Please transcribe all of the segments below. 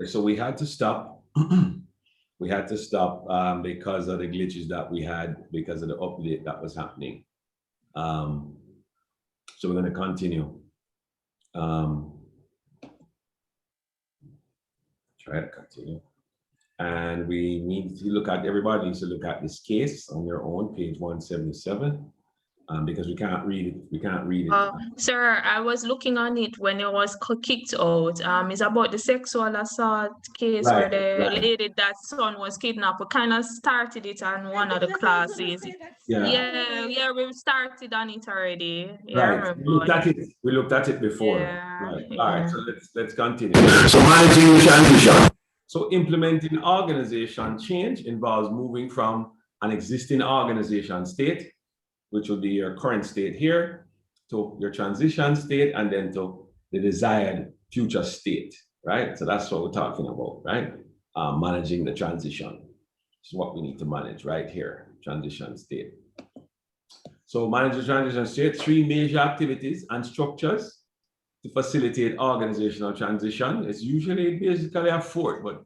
So we had to stop. We had to stop because of the glitches that we had because of the update that was happening. So we're going to continue. Try to continue. And we need to look at, everybody needs to look at this case on your own, page 177. Because we can't read it. We can't read it. Sir, I was looking on it when it was kicked out. It's about the sexual assault case where the lady that son was kidnapped. We kind of started it on one of the classes. Yeah, we started on it already. Yeah, right. We looked at it before. Yeah. Right. All right. So let's continue. So managing transition. So implementing organization change involves moving from an existing organization state, which will be your current state here, to your transition state, and then to the desired future state, right? So that's what we're talking about, right? Managing the transition. This is what we need to manage right here, transition state. So manage the transition state, 3 major activities and structures to facilitate organizational transition. It's usually basically a 4, but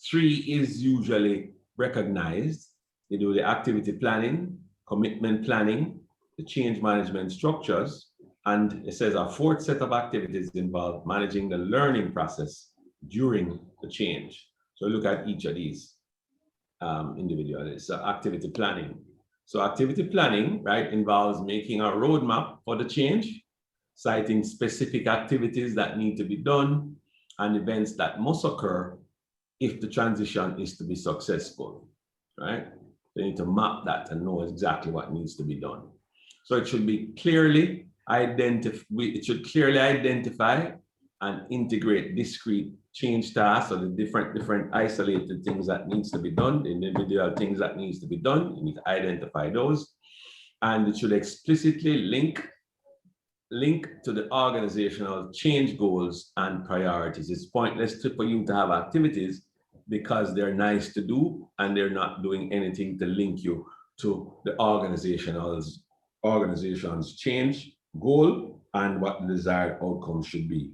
3 is usually recognized. They do the activity planning, commitment planning, the change management structures, and it says a 4th set of activities involve managing the learning process during the change. So look at each of these individually. So activity planning. So activity planning, right, involves making a roadmap for the change, citing specific activities that need to be done and events that must occur if the transition is to be successful, right? They need to map that and know exactly what needs to be done. So it should be clearly identify and integrate discrete change tasks, or the different isolated things that needs to be done, the individual things that needs to be done. You need to identify those, and it should explicitly link to the organizational change goals and priorities. It's pointless for you to have activities because they're nice to do and they're not doing anything to link you to the organization's change goal and what the desired outcome should be,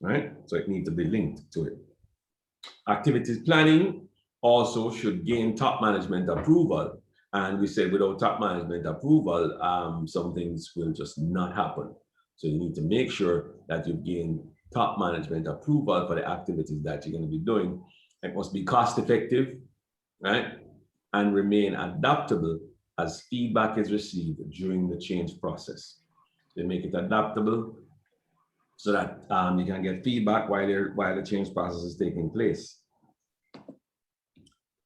right? So it needs to be linked to it. Activities planning also should gain top management approval. And we said without top management approval, some things will just not happen. So you need to make sure that you gain top management approval for the activities that you're going to be doing. It must be cost effective, right? And remain adaptable as feedback is received during the change process. They make it adaptable so that you can get feedback while the change process is taking place.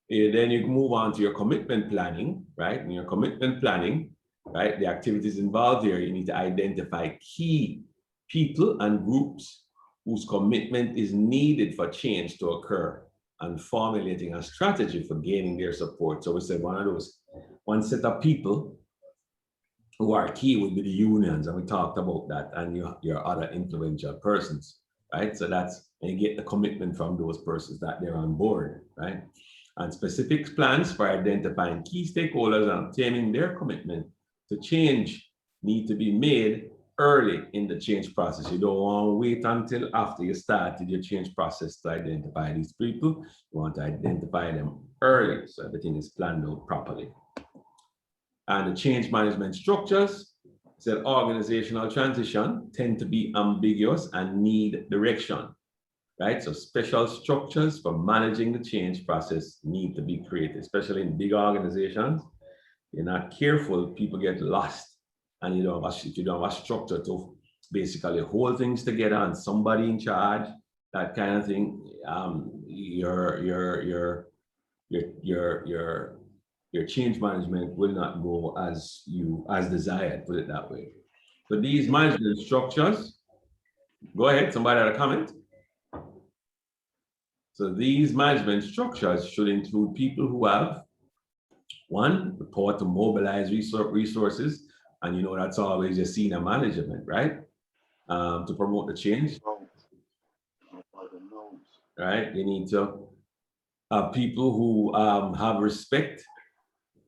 Then you can move on to your commitment planning, right? In your commitment planning, right, the activities involved here, you need to identify key people and groups whose commitment is needed for change to occur, and formulating a strategy for gaining their support. So we said one set of people who are key would be the unions, and we talked about that, and your other influential persons, right? So that's, and you get the commitment from those persons that they're on board, right? And specific plans for identifying key stakeholders and obtaining their commitment to change need to be made early in the change process. You don't want to wait until after you started your change process to identify these people. You want to identify them early so everything is planned out properly. And the change management structures, said organizational transition tend to be ambiguous and need direction, right? So special structures for managing the change process need to be created, especially in big organizations. You're not careful, people get lost, and you don't have a structure to basically hold things together and somebody in charge, that kind of thing. Your change management will not go as desired, put it that way. So these management structures, go ahead, somebody had a comment? So these management structures should include people who have, one, the power to mobilize resources, and you know that's always your senior management, right? To promote the change, right? You need to have people who have respect,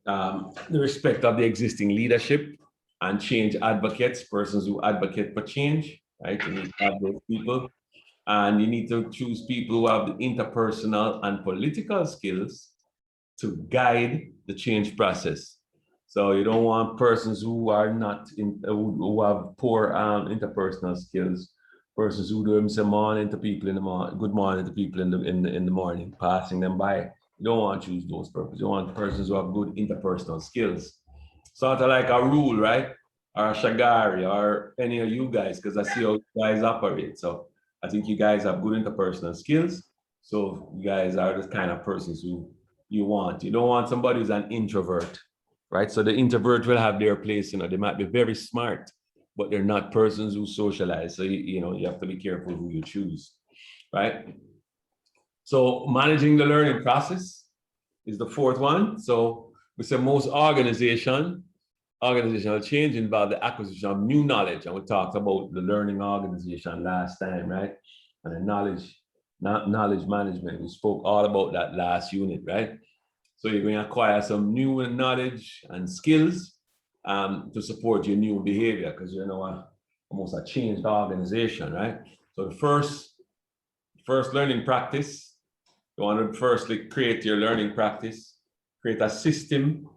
the respect of the existing leadership, and change advocates, persons who advocate for change, right? You need to have those people. And you need to choose people who have the interpersonal and political skills to guide the change process. So you don't want persons who are not who have poor interpersonal skills, persons who do say morning to people in the morning, good morning to people in the morning, passing them by. You don't want to choose those persons. You want persons who have good interpersonal skills. Sort of like a rule, right? Or Shagari, or any of you guys, because I see how you guys operate. So I think you guys have good interpersonal skills. So you guys are the kind of persons who you want. You don't want somebody who's an introvert, right? So the introvert will have their place, they might be very smart, but they're not persons who socialize. So, you have to be careful who you choose, right? So managing the learning process is the fourth one. So we say most organizational change involve the acquisition of new knowledge. And we talked about the learning organization last time, right? And the knowledge management. We spoke all about that last unit, right? So you're going to acquire some new knowledge and skills to support your new behavior, because you're almost a changed organization, right? So the first learning practice, you want to firstly create your learning practice, create a system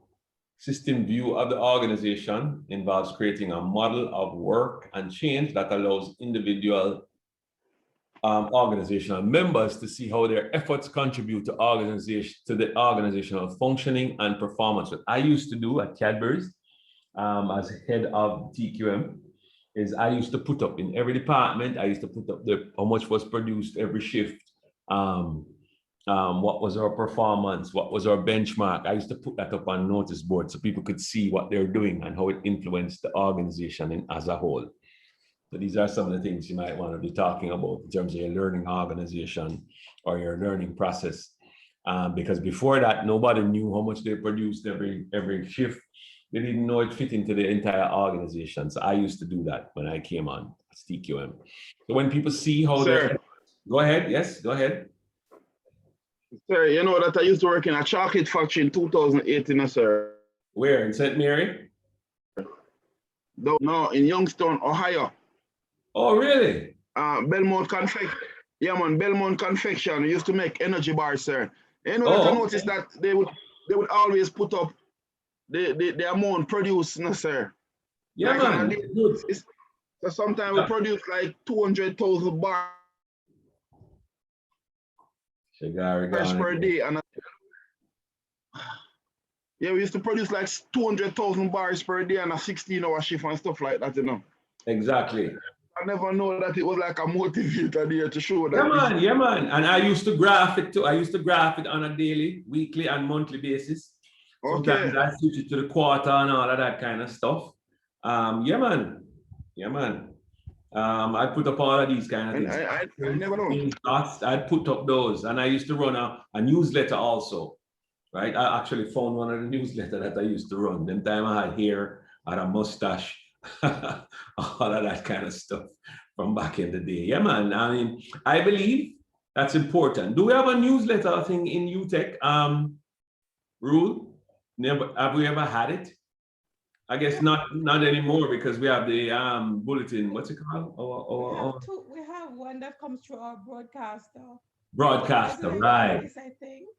view of the organization. Involves creating a model of work and change that allows individual organizational members to see how their efforts contribute to the organizational functioning and performance. What I used to do at Cadbury's as head of TQM is I used to put up in every department, I used to put up how much was produced every shift, what was our performance, what was our benchmark. I used to put that up on notice board so people could see what they're doing and how it influenced the organization as a whole. So these are some of the things you might want to be talking about in terms of your learning organization or your learning process. Because before that, nobody knew how much they produced every shift. They didn't know it fit into the entire organization. So I used to do that when I came on as TQM. So when people see how they're... Go ahead. Yes, go ahead. Sir, you know that I used to work in a chocolate factory in 2018, sir. Where? In St. Mary? No, in Youngstown, Ohio. Oh, really? Belmont Confection. Yeah, man, Belmont Confection. We used to make energy bars, sir. You know that I noticed that they would always put up the amount produced, sir. Yeah, like man. So sometimes we produce like 200,000 bars per day. And yeah, we used to produce like 200,000 bars per day and a 16-hour shift and stuff like that, Exactly. I never know that it was like a motivator there to show that. Yeah, man. And I used to graph it too. I used to graph it on a daily, weekly, and monthly basis. Sometimes I switch it to the quarter and all of that kind of stuff. Yeah, man. I put up all of these kind of things. I never know. I'd put up those, and I used to run a newsletter also, right? I actually found one of the newsletters that I used to run. Them time I had hair, I had a mustache, all of that kind of stuff from back in the day. Yeah, man. I mean, I believe that's important. Do we have a newsletter thing in UTech? Rule? Never. Have we ever had it? I guess not anymore, because we have the bulletin. What's it called? We have one that comes through our broadcaster. Broadcaster, right? I think,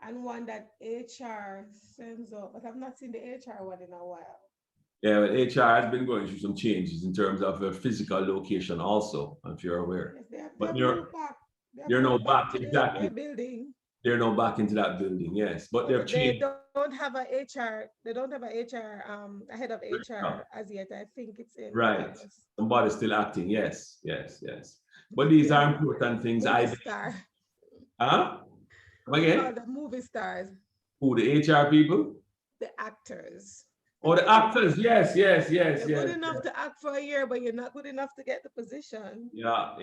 and one that HR sends out, but I've not seen the HR one in a while. Yeah, but HR has been going through some changes in terms of their physical location also, if you're aware. Yes, but you're no back, exactly. Building. They're no back into that building, yes. But they've changed. They don't have a HR, a head of HR as yet. I think it's in. Right. Somebody's still acting, yes. But these are important things. Star. Huh? Again? The movie stars. Who, the HR people? The actors. Oh, the actors, yes. You're good enough to act for a year, but you're not good enough to get the position. Yeah,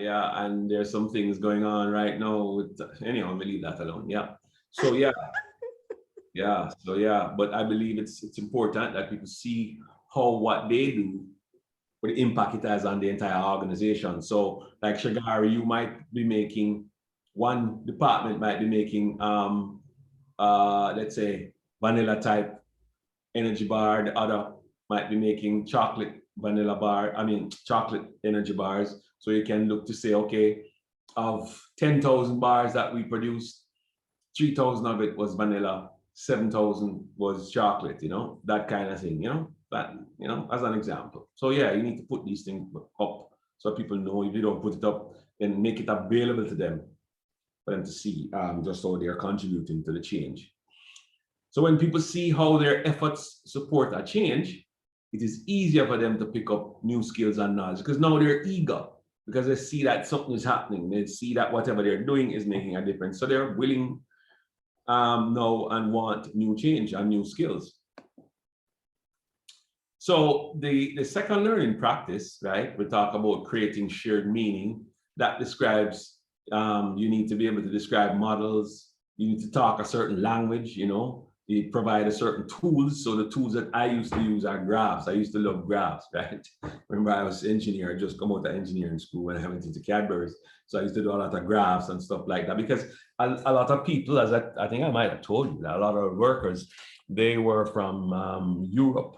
and there's some things going on right now with, anyway, we leave that alone, yeah. So, but I believe it's important that people see what they do, what impact it has on the entire organization. So, like Shagari, you might be making, one department might be making, let's say, vanilla type energy bar, the other might be making chocolate energy bars. So you can look to say, okay, of 10,000 bars that we produced, 3,000 of it was vanilla, 7,000 was chocolate, you know, that kind of thing, you know, that, you know, as an example. So yeah, you need to put these things up so people know. If you don't put it up, then make it available to them for them to see, just so they're contributing to the change. So when people see how their efforts support a change, it is easier for them to pick up new skills and knowledge, because now they're eager, because they see that something is happening. They see that whatever they're doing is making a difference. So they're willing know and want new change and new skills. So the second learning practice, right? We talk about creating shared meaning. That describes, you need to be able to describe models. You need to talk a certain language, you know. You provide a certain tools. So the tools that I used to use are graphs. I used to love graphs, right? Remember, I was an engineer, I just come out of engineering school when I went into Cadbury's. So I used to do a lot of graphs and stuff like that, because a lot of people, as I think I might have told you, that a lot of workers, they were from Europe.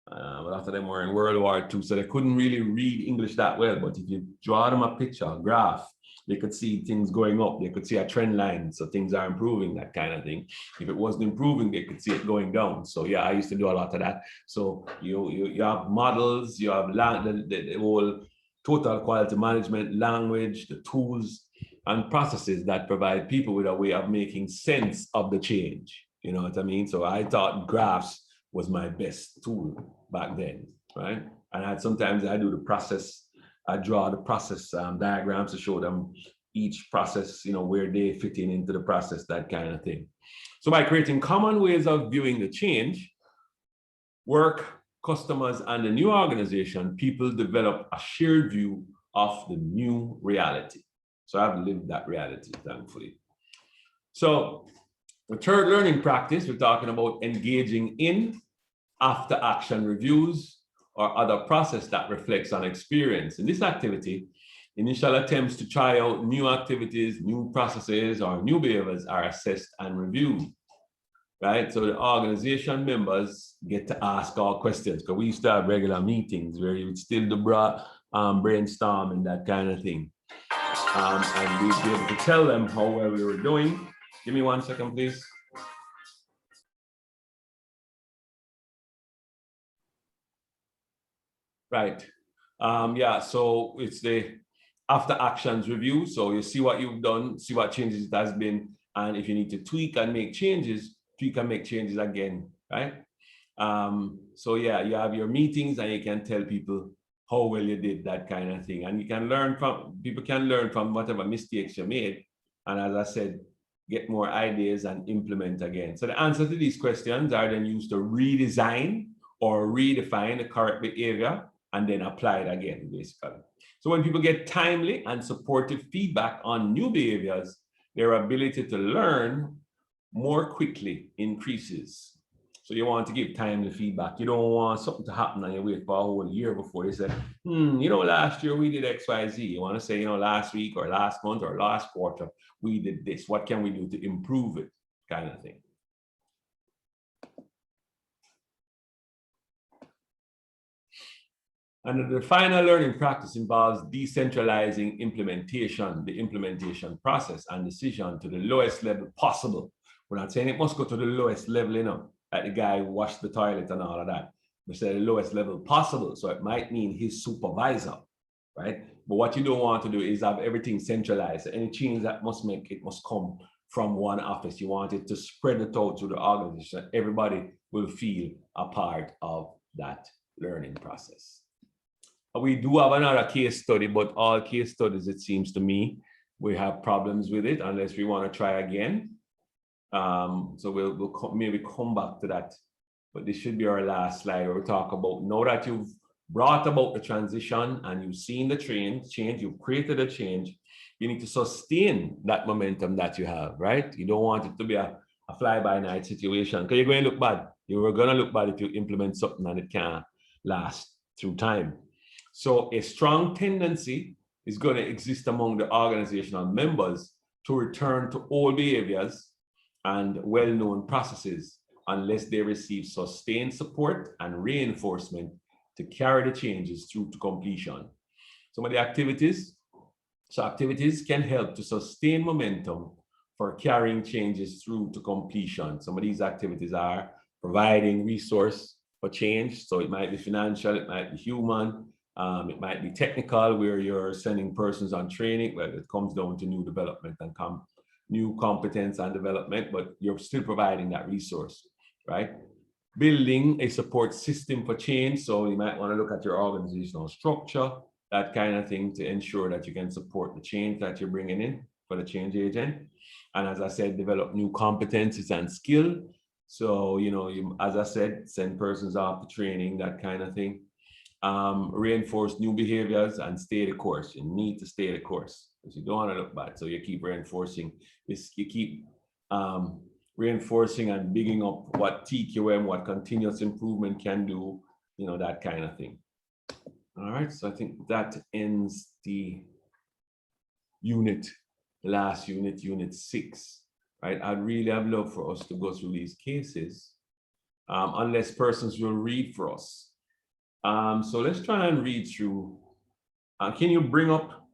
A lot of them were in World War II, so they couldn't really read English that well. But if you draw them a picture, a graph, they could see things going up. They could see a trend line, so things are improving, that kind of thing. If it wasn't improving, they could see it going down. So yeah, I used to do a lot of that. So you have models, you have the whole total quality management, language, the tools and processes that provide people with a way of making sense of the change. You know what I mean? So I thought graphs was my best tool back then, right? And sometimes I do the process. I draw the process diagrams to show them each process, you know, where they fit into the process, that kind of thing. So by creating common ways of viewing the change, work, customers, and the new organization, people develop a shared view of the new reality. So I've lived that reality, thankfully. So the third learning practice, we're talking about engaging in after action reviews or other process that reflects on experience. In this activity, initial attempts to try out new activities, new processes, or new behaviors are assessed and reviewed, right? So the organization members get to ask all questions, because we used to have regular meetings where you would still do brainstorm and that kind of thing. And we'd be able to tell them how well we were doing. Give me 1 second, please. Right. Yeah, so it's the after actions review. So you see what you've done, see what changes it has been, and if you need to tweak and make changes, tweak and make changes again, right? So yeah, you have your meetings and you can tell people how well you did, that kind of thing. And you can learn from, people can learn from whatever mistakes you made. And as I said, get more ideas and implement again. So the answer to these questions are then used to redesign or redefine the correct behavior and then apply it again, basically. So when people get timely and supportive feedback on new behaviors, their ability to learn more quickly increases. So you want to give timely feedback. You don't want something to happen and you wait for a whole year before they say, you know, last year we did X, Y, Z. You want to say, you know, last week or last month or last quarter, we did this. What can we do to improve it, kind of thing. And the final learning practice involves decentralizing implementation, the implementation process and decision to the lowest level possible. We're not saying it must go to the lowest level, you know, like the guy who washed the toilet and all of that. We say the lowest level possible. So it might mean his supervisor, right? But what you don't want to do is have everything centralized. Any change that must make, it must come from one office. You want it to spread it out to the organization. Everybody will feel a part of that learning process. We do have another case study, but all case studies, it seems to me, we have problems with it unless we want to try again. So we'll maybe come back to that. But this should be our last slide where we talk about, now that you've brought about the transition and you've seen the change, you've created a change, you need to sustain that momentum that you have, right? You don't want it to be a fly-by-night situation, because you're going to look bad. You're going to look bad if you implement something and it can't last through time. So a strong tendency is going to exist among the organizational members to return to old behaviors and well-known processes unless they receive sustained support and reinforcement to carry the changes through to completion. Some of the activities: So activities can help to sustain momentum for carrying changes through to completion. Some of these activities are providing resource for change. So it might be financial, it might be human, it might be technical, where you're sending persons on training, where it comes down to new development and new competence and development, but you're still providing that resource, right? Building a support system for change. So you might want to look at your organizational structure, that kind of thing, to ensure that you can support the change that you're bringing in for the change agent. And as I said, develop new competencies and skill. So, as I said, send persons off to training, that kind of thing. Reinforce new behaviors and stay the course. You need to stay the course because you don't want to look bad. So you keep reinforcing this, you keep reinforcing and bigging up what TQM, what continuous improvement can do, that kind of thing. All right, so I think that ends the unit, the last unit, unit 6, right? I'd really have loved for us to go through these cases, unless persons will read for us. So let's try and read through. Can you bring up,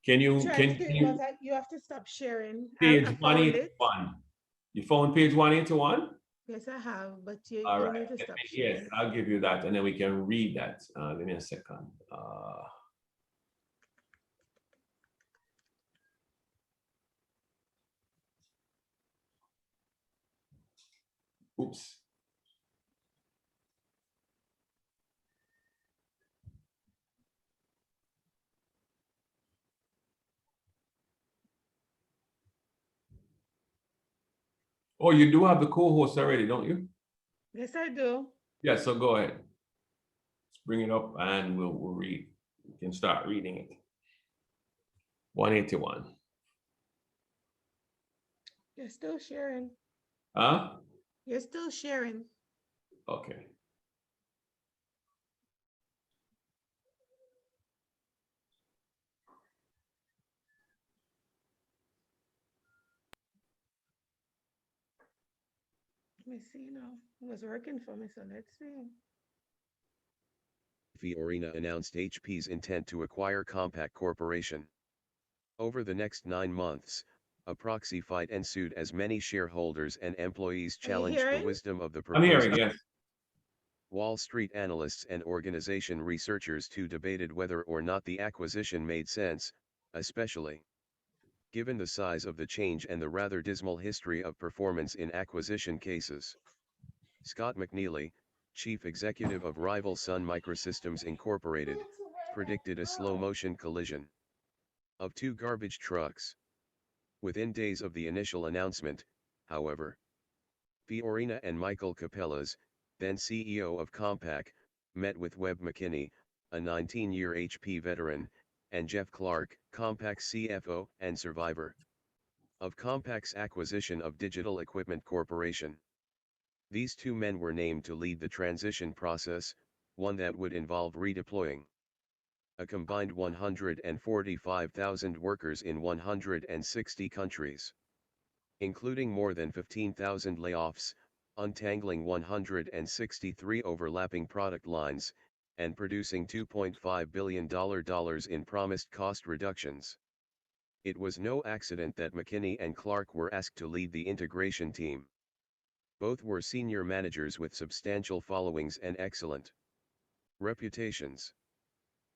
you have to stop sharing. Page I found 181. You found page 181? Yes, I have, but you All need right. to stop Yes, sharing. I'll give you that and then we can read that. Give me a second. Oops. Oh, you do have the co-host already, don't you? Yes, I do. Yeah, so go ahead. Let's bring it up and we'll read. You can start reading it. 181. You're still sharing. Huh? You're still sharing. Okay. Let me see now. It was working for me, so let's see. Fiorina announced HP's intent to acquire Compaq Corporation. Over the next 9 months, a proxy fight ensued as many shareholders and employees challenged the wisdom of the I'm hearing, proposal. yes. Wall Street analysts and organization researchers too debated whether or not the acquisition made sense, especially given the size of the change and the rather dismal history of performance in acquisition cases. Scott McNeely, chief executive of rival Sun Microsystems Incorporated, predicted a slow-motion collision of 2 garbage trucks. Within days of the initial announcement, however, Fiorina and Michael Capellas, then CEO of Compaq, met with Webb McKinney, a 19-year HP veteran, and Jeff Clark, Compaq's CFO and survivor of Compaq's acquisition of Digital Equipment Corporation. These 2 men were named to lead the transition process, one that would involve redeploying a combined 145,000 workers in 160 countries, including more than 15,000 layoffs, untangling 163 overlapping product lines, and producing $2.5 billion in promised cost reductions. It was no accident that McKinney and Clark were asked to lead the integration team. Both were senior managers with substantial followings and excellent reputations.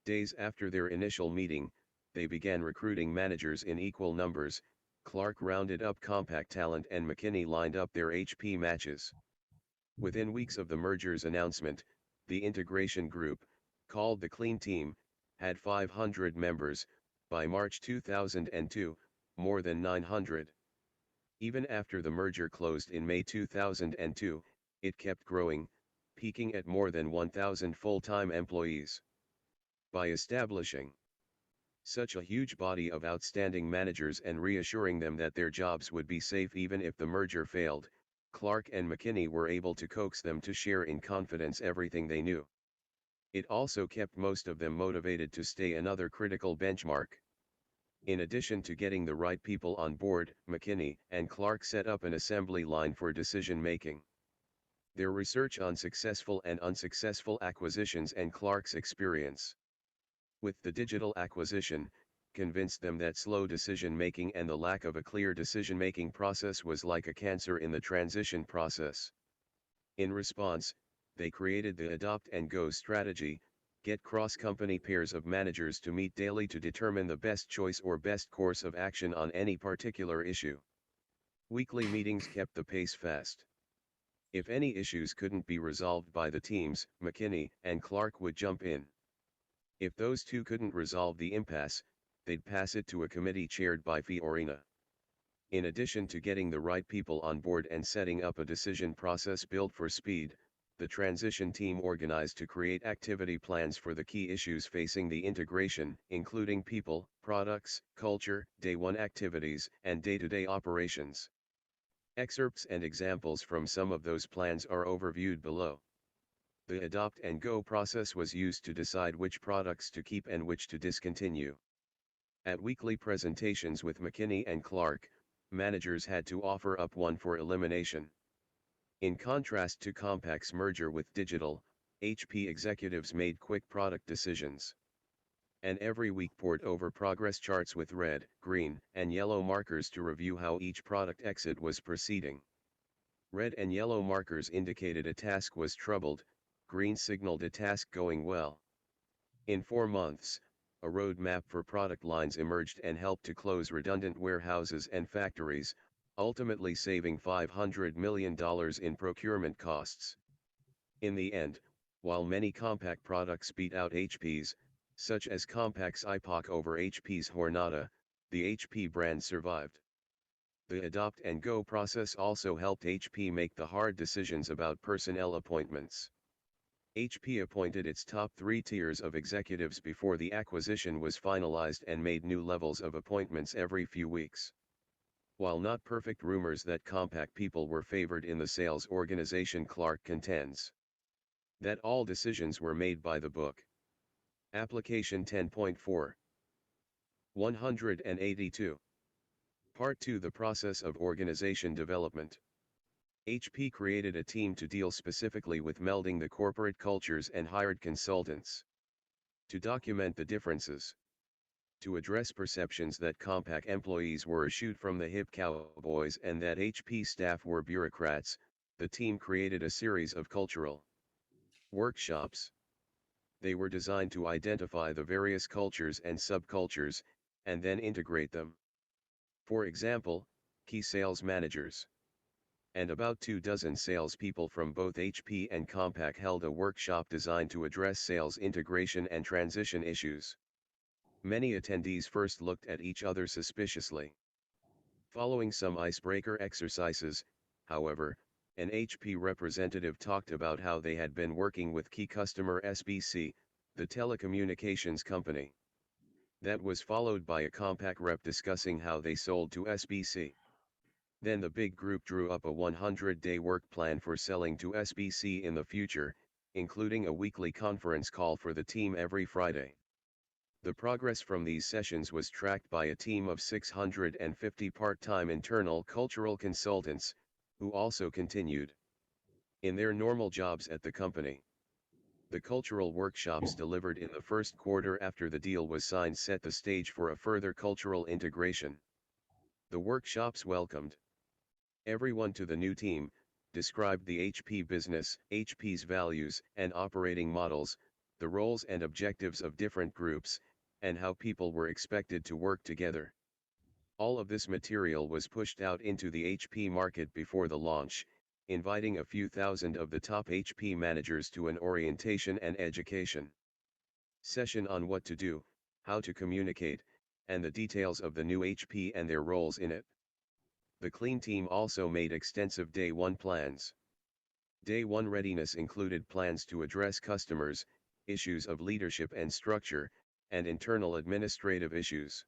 Days after their initial meeting, they began recruiting managers in equal numbers. Clark rounded up Compaq talent and McKinney lined up their HP matches. Within weeks of the merger's announcement, the integration group, called the Clean Team, had 500 members. By March 2002, more than 900. Even after the merger closed in May 2002, it kept growing, peaking at more than 1,000 full-time employees. By establishing such a huge body of outstanding managers and reassuring them that their jobs would be safe even if the merger failed, Clark and McKinney were able to coax them to share in confidence everything they knew. It also kept most of them motivated to stay. Another critical benchmark. In addition to getting the right people on board, McKinney and Clark set up an assembly line for decision-making. Their research on successful and unsuccessful acquisitions and Clark's experience with the digital acquisition, convinced them that slow decision-making and the lack of a clear decision-making process was like a cancer in the transition process. In response, they created the Adopt and Go strategy, get cross-company pairs of managers to meet daily to determine the best choice or best course of action on any particular issue. Weekly meetings kept the pace fast. If any issues couldn't be resolved by the teams, McKinney and Clark would jump in. If those two couldn't resolve the impasse, they'd pass it to a committee chaired by Fiorina. In addition to getting the right people on board and setting up a decision process built for speed, the transition team organized to create activity plans for the key issues facing the integration, including people, products, culture, day one activities, and day-to-day operations. Excerpts and examples from some of those plans are overviewed below. The Adopt and Go process was used to decide which products to keep and which to discontinue. At weekly presentations with McKinney and Clark, managers had to offer up one for elimination. In contrast to Compaq's merger with Digital, HP executives made quick product decisions. And every week poured over progress charts with red, green, and yellow markers to review how each product exit was proceeding. Red and yellow markers indicated a task was troubled, green signaled a task going well. In 4 months, a roadmap for product lines emerged and helped to close redundant warehouses and factories, ultimately saving $500 million in procurement costs. In the end, while many Compaq products beat out HP's, such as Compaq's iPOC over HP's Hornada, the HP brand survived. The Adopt and Go process also helped HP make the hard decisions about personnel appointments. HP appointed its top 3 tiers of executives before the acquisition was finalized and made new levels of appointments every few weeks. While not perfect, rumors that Compaq people were favored in the sales organization, Clark contends that all decisions were made by the book. Application 10.4 182. Part 2: The process of organization development. HP created a team to deal specifically with melding the corporate cultures and hired consultants to document the differences. To address perceptions that Compaq employees were a shoot from the hip cowboys and that HP staff were bureaucrats, the team created a series of cultural workshops. They were designed to identify the various cultures and subcultures, and then integrate them. For example, key sales managers and about 24 salespeople from both HP and Compaq held a workshop designed to address sales integration and transition issues. Many attendees first looked at each other suspiciously. Following some icebreaker exercises, however, an HP representative talked about how they had been working with key customer SBC, the telecommunications company. That was followed by a Compaq rep discussing how they sold to SBC. Then the big group drew up a 100-day work plan for selling to SBC in the future, including a weekly conference call for the team every Friday. The progress from these sessions was tracked by a team of 650 part-time internal cultural consultants, who also continued in their normal jobs at the company. The cultural workshops delivered in the first quarter after the deal was signed set the stage for a further cultural integration. The workshops welcomed everyone to the new team, described the HP business, HP's values and operating models, the roles and objectives of different groups, and how people were expected to work together. All of this material was pushed out into the HP market before the launch, inviting a few thousand of the top HP managers to an orientation and education session on what to do, how to communicate, and the details of the new HP and their roles in it. The clean team also made extensive Day 1 plans. Day 1 readiness included plans to address customers, issues of leadership and structure, and internal administrative issues.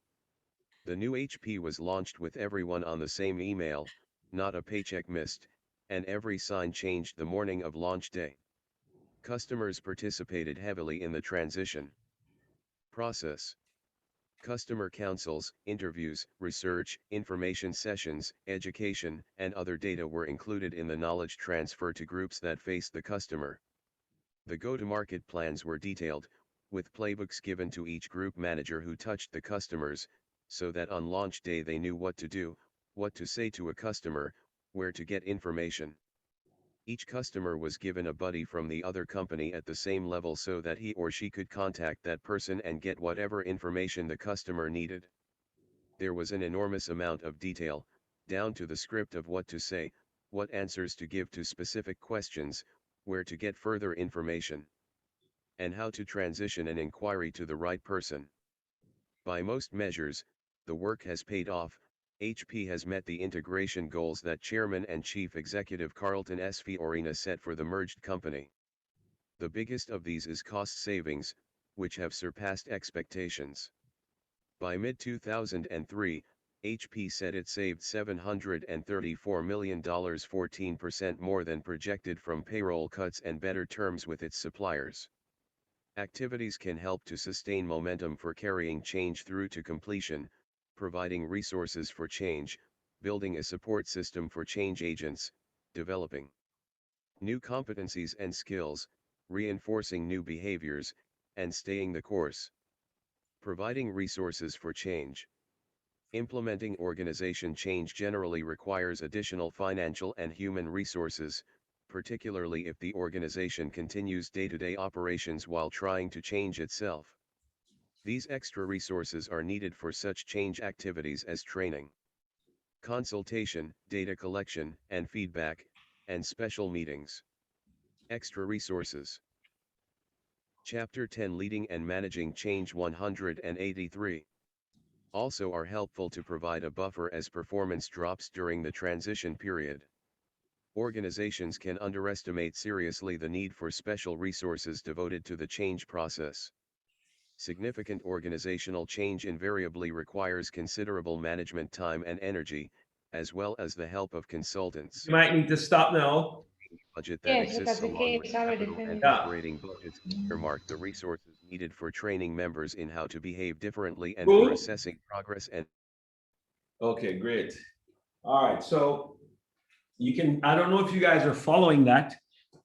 The new HP was launched with everyone on the same email, not a paycheck missed, and every sign changed the morning of launch day. Customers participated heavily in the transition process. Customer councils, interviews, research, information sessions, education, and other data were included in the knowledge transfer to groups that faced the customer. The go-to-market plans were detailed, with playbooks given to each group manager who touched the customers, so that on launch day they knew what to do, what to say to a customer, where to get information. Each customer was given a buddy from the other company at the same level so that he or she could contact that person and get whatever information the customer needed. There was an enormous amount of detail, down to the script of what to say, what answers to give to specific questions, where to get further information, and how to transition an inquiry to the right person. By most measures, the work has paid off. HP has met the integration goals that Chairman and Chief Executive Carlton S. Fiorina set for the merged company. The biggest of these is cost savings, which have surpassed expectations. By mid-2003, HP said it saved $734 million, 14% more than projected from payroll cuts and better terms with its suppliers. Activities can help to sustain momentum for carrying change through to completion, providing resources for change, building a support system for change agents, developing new competencies and skills, reinforcing new behaviors, and staying the course. Providing resources for change. Implementing organization change generally requires additional financial and human resources, particularly if the organization continues day-to-day operations while trying to change itself. These extra resources are needed for such change activities as training, consultation, data collection and feedback, and special meetings. Extra resources. Chapter 10 Leading and Managing Change 183. Also are helpful to provide a buffer as performance drops during the transition period. Organizations can underestimate seriously the need for special resources devoted to the change process. Significant organizational change invariably requires considerable management time and energy, as well as the help of consultants. You might need to stop now. Budget that exists along with capital and Yeah. operating budgets earmark the resources needed for training members in how to behave differently and Cool. for assessing progress and. Okay, great. All right, so you can, I don't know if you guys are following that,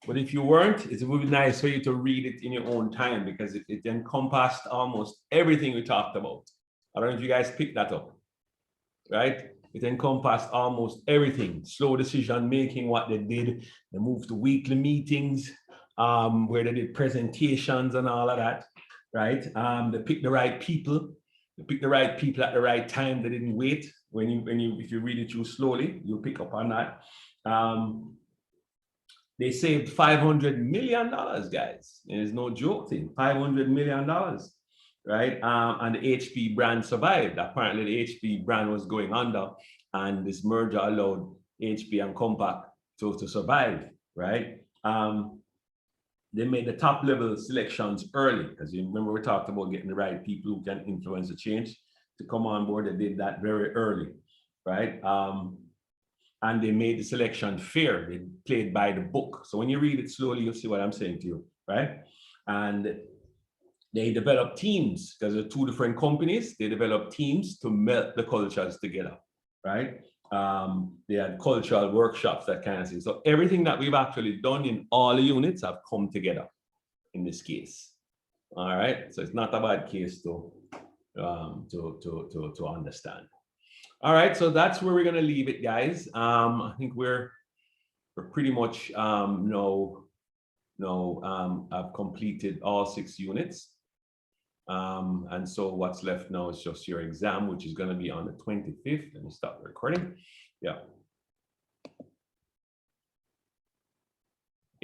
but if you weren't, it would be nice for you to read it in your own time because it encompassed almost everything we talked about. I don't know if you guys picked that up, right? It encompassed almost everything. Slow decision making, what they did. They moved to weekly meetings where they did presentations and all of that, right? They picked the right people. They picked the right people at the right time. They didn't wait. If you read it through slowly, you'll pick up on that. They saved $500 million, guys. There's no joke thing. $500 million. Right? And the HP brand survived. Apparently, the HP brand was going under, and this merger allowed HP and Compaq to survive, right? They made the top level selections early, because you remember we talked about getting the right people who can influence the change to come on board. They did that very early, right? And they made the selection fair. They played by the book. So when you read it slowly, you'll see what I'm saying to you, right? And they developed teams, because they're two different companies. They developed teams to melt the cultures together, right? They had cultural workshops, that kind of thing. So everything that we've actually done in all the units have come together in this case. All right, so it's not a bad case to understand. All right, so that's where we're gonna leave it, guys. I think we're pretty much now I've completed all 6 units. And so what's left now is just your exam, which is going to be on the 25th. Let me stop the recording. Yeah.